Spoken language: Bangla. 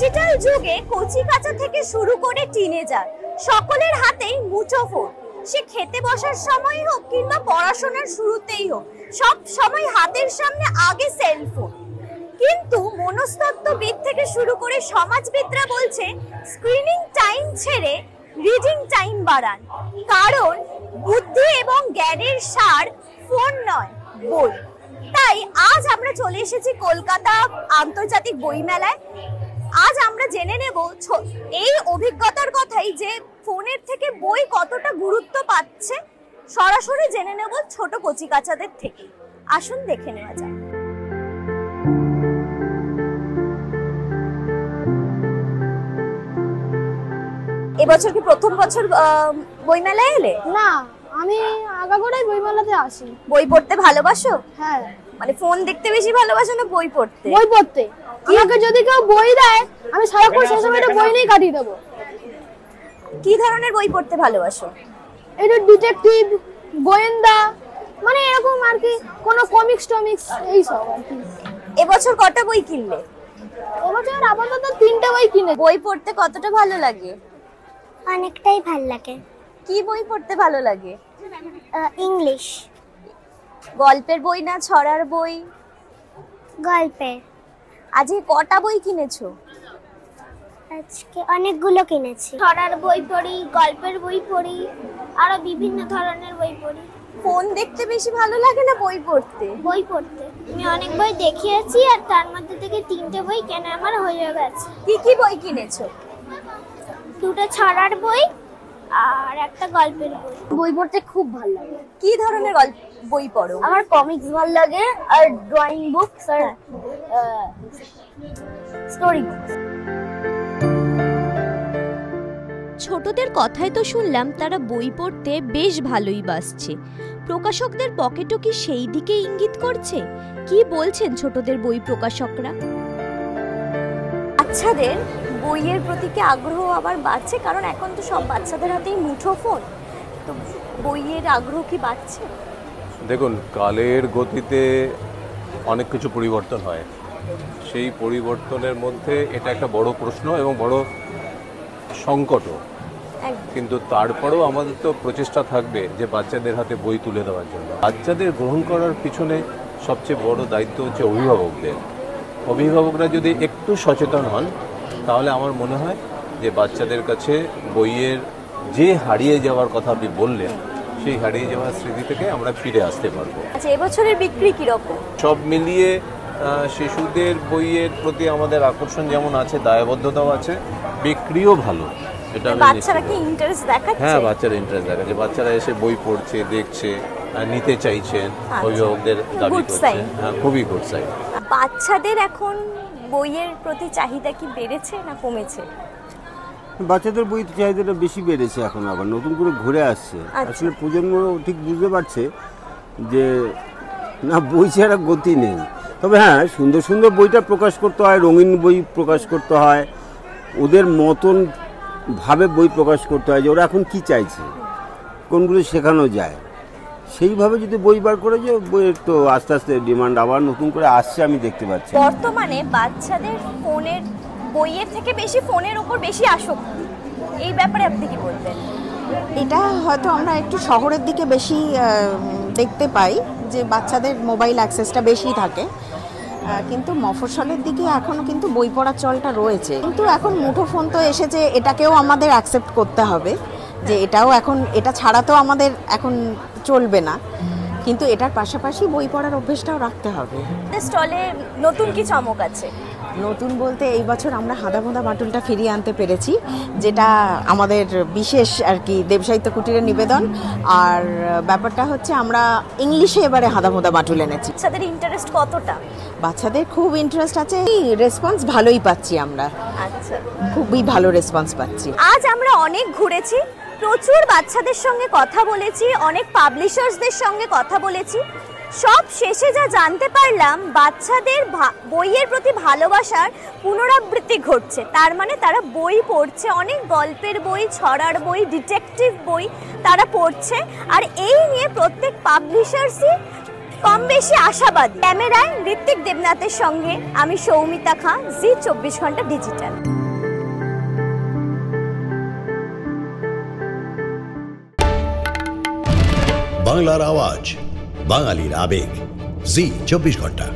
ডিজিটাল যুগে কচিকাঁচা থেকে শুরু করে টিনেজার সকলের হাতেই মুঠোফোন। সে খেতে বসার সময় হোক কিংবা পড়াশোনার শুরুতেই হোক, সব সময় হাতের সামনে আগে সেলফোন। কিন্তু মনস্তত্ত্ববিদ থেকে শুরু করে সমাজবিদরা বলছে স্ক্রিনিং টাইম ছেড়ে রিডিং টাইম বাড়ান, কারণ বুদ্ধি এবং জ্ঞানের সার ফোন নয়, বই। তাই আজ আমরা চলে এসেছি কলকাতা আন্তর্জাতিক বইমেলায়। আজ আমরা জেনে নেব এই অভিজ্ঞতার কথাই, যে ফোনের থেকে বই কতটা গুরুত্ব পাচ্ছে। সরাসরি জেনে নেব ছোট কচিকাঁচাদের থেকে। আসুন দেখে নেওয়া যাক। এবছর কি প্রথম বছর বইমেলায় এলে? না, আমি আগাগোড়াই বইমেলাতে আসি। বই পড়তে ভালোবাসো? হ্যাঁ। মানে ফোন দেখতে বেশি ভালোবাসো না বই পড়তে? বই পড়তে। আমাকে যদি কেউ বই দেয়, আমি সারাক্ষণ সেই সময়টা বই নিয়ে কাটিয়ে দেবো। কি ধরনের বই পড়তে ভালোবাসো? এটা ডিটেকটিভ, গোয়েন্দা, মানে এরকম আর কি, কোনো কমিক্স টমিক্স এইসব আর কি। এবছর কটা বই কিনলে? এবছর আপাতত 3টে বই কিনে। বই পড়তে কতটা ভালো লাগে? অনেকটাই ভালো লাগে। কি বই পড়তে ভালো লাগে? ইংলিশ। গল্পের বই না ছড়ার বই? গল্পের। আজকে কটা বই কিনেছো? আজকে অনেকগুলো কিনেছি। ছড়ার বই পড়ি, গল্পের বই পড়ি, আরো বিভিন্ন ধরনের বই পড়ি। ফোন দেখতে বেশি ভালো লাগে না বই পড়তে? বই পড়তে। আমি অনেক বই দেখিয়েছি, আর তার মধ্যে থেকে 3টে বই কেনা আমার হয়ে গেছে। কি কি বই কিনেছো? 2টো ছড়ার বই আর একটা গল্পের বই। বই পড়তে খুব ভালো লাগে। কি ধরনের বই পড়ো? আমার কমিক্স ভালো লাগে, আর ড্রয়িং বুকস, আর স্টোরি বুকস। ছোটদের কথাই তো শুনলাম তারা বই পড়তে বেশ ভালোই বাসছে। প্রকাশকদের পকেটও কি সেই দিকে ইঙ্গিত করছে? কি বলছেন ছোটদের বই প্রকাশকরা? বাচ্চাদের বইয়ের প্রতি কি আগ্রহ আবার বাড়ছে? কারণ এখন তো সব বাচ্চাদের হাতেই মুঠোফোন, তো বইয়ের আগ্রহ কি বাড়ছে? দেখুন, কালের গতিতে অনেক কিছু পরিবর্তন হয়। সেই পরিবর্তনের মধ্যে এটা একটা বড় প্রশ্ন এবং বড় সংকটও। কিন্তু তারপরেও আমাদের তো প্রচেষ্টা থাকবে যে বাচ্চাদের হাতে বই তুলে দেওয়ার জন্য। বাচ্চাদের গ্রহণ করার পিছনে সবচেয়ে বড় দায়িত্ব হচ্ছে অভিভাবকদের। অভিভাবকরা যদি একটু সচেতন হন, তাহলে আমার মনে হয় যে বাচ্চাদের কাছে বইয়ের যে হারিয়ে যাওয়ার কথা আপনি বললেন, সেই হারিয়ে যাওয়ার স্মৃতি থেকে আমরা ফিরে আসতে পারবো। আচ্ছা, এবছরের বিক্রি কিরকম? সব মিলিয়ে শিশুদের বইয়ের প্রতি আমাদের আকর্ষণ যেমন আছে, দায়বদ্ধতাও আছে, বিক্রিও ভালো। এটা বাচ্চারা কি ইন্টারেস্ট দেখাচ্ছে? হ্যাঁ, বাচ্চারা ইন্টারেস্ট দেখাচ্ছে। বাচ্চারা এসে বই পড়ছে, দেখছে, নিতে চাইছেন, অভিভাবকদের দাবি করছে। হ্যাঁ, খুবই গুড সাইন। বাচ্চাদের এখন বইয়ের প্রতি চাহিদা কি বেড়েছে না কমেছে? বাচ্চাদের বই চাহিদাটা বেশি বেড়েছে, এখন আবার নতুন করে ঘুরে আসছে। আসলে প্রজন্ম ঠিক বুঝতে পারছে যে না, বই ছাড়া গতি নেই। তবে হ্যাঁ, সুন্দর সুন্দর বইটা প্রকাশ করতে হয়, রঙিন বই প্রকাশ করতে হয়, ওদের মতন ভাবে বই প্রকাশ করতে হয় যে ওরা এখন কি চাইছে, কোনগুলো শেখানো যায়, সেইভাবে যদি বই বার করে যে বইয়ের তো আস্তে আস্তে ডিমান্ড আবার নতুন করে আসছে, আমি দেখতে পাচ্ছি। বর্তমানে বাচ্চাদের ফোনের বইয়ের থেকে বেশি ফোনের উপর বেশি আসক্তি, এই ব্যাপারে আপনি কি বলবেন? এটা হয়তো আমরা একটু শহরের দিকে বেশি দেখতে পাই যে বাচ্চাদের মোবাইল অ্যাক্সেসটা বেশি থাকে, কিন্তু মফস্বলের দিকে এখনও কিন্তু বই পড়ার চলটা রয়েছে। কিন্তু এখন মুঠোফোন তো এসেছে, এটাকেও আমাদের অ্যাকসেপ্ট করতে হবে যে এটাও এখন, এটা ছাড়া তো আমাদের এখন চলবে না, কিন্তু এটার পাশাপাশি বই পড়ার অভ্যেসটাও রাখতে হবে। স্টলে নতুন কি চমক আছে? নতুন বলতে এই বছর আমরা হাদামোদা বাটুলটা ফিরিয়ে আনতে পেরেছি, যেটা আমাদের বিশেষ আর কি দেবসাহিত্য কুটিরের নিবেদন। আর ব্যাপারটা হচ্ছে আমরা ইংলিশে এবারে হাদামোদা বাটুল এনেছি। বাচ্চাদের ইন্টারেস্ট কতটা? বাচ্চাদের খুব ইন্টারেস্ট আছে, রেসপন্স ভালোই পাচ্ছি আমরা। আচ্ছা, খুবই ভালো রেসপন্স পাচ্ছি। আজ আমরা অনেক ঘুরেছি, প্রচুর বাচ্চাদের সঙ্গে কথা বলেছি, অনেক পাবলিশার্সদের সঙ্গে কথা বলেছি। সব শেষে যা জানতে পারলাম, বাচ্চাদের বইয়ের প্রতি ভালোবাসার পুনরাবৃত্তি ঘটছে। তার মানে তারা বই পড়ছে, অনেক গল্পের বই, ছড়ার বই, ডিটেকটিভ বই তারা পড়ছে। আর এই নিয়ে প্রত্যেক পাবলিশার্সই কম বেশি আশাবাদী। ক্যামেরায় ঋত্বিক দেবনাথের সঙ্গে আমি সৌমিতা খাঁ, জি 24 ঘন্টা ডিজিটাল। বাংলার আওয়াজ, বাঙালির আবেগ, জি 24 ঘন্টা।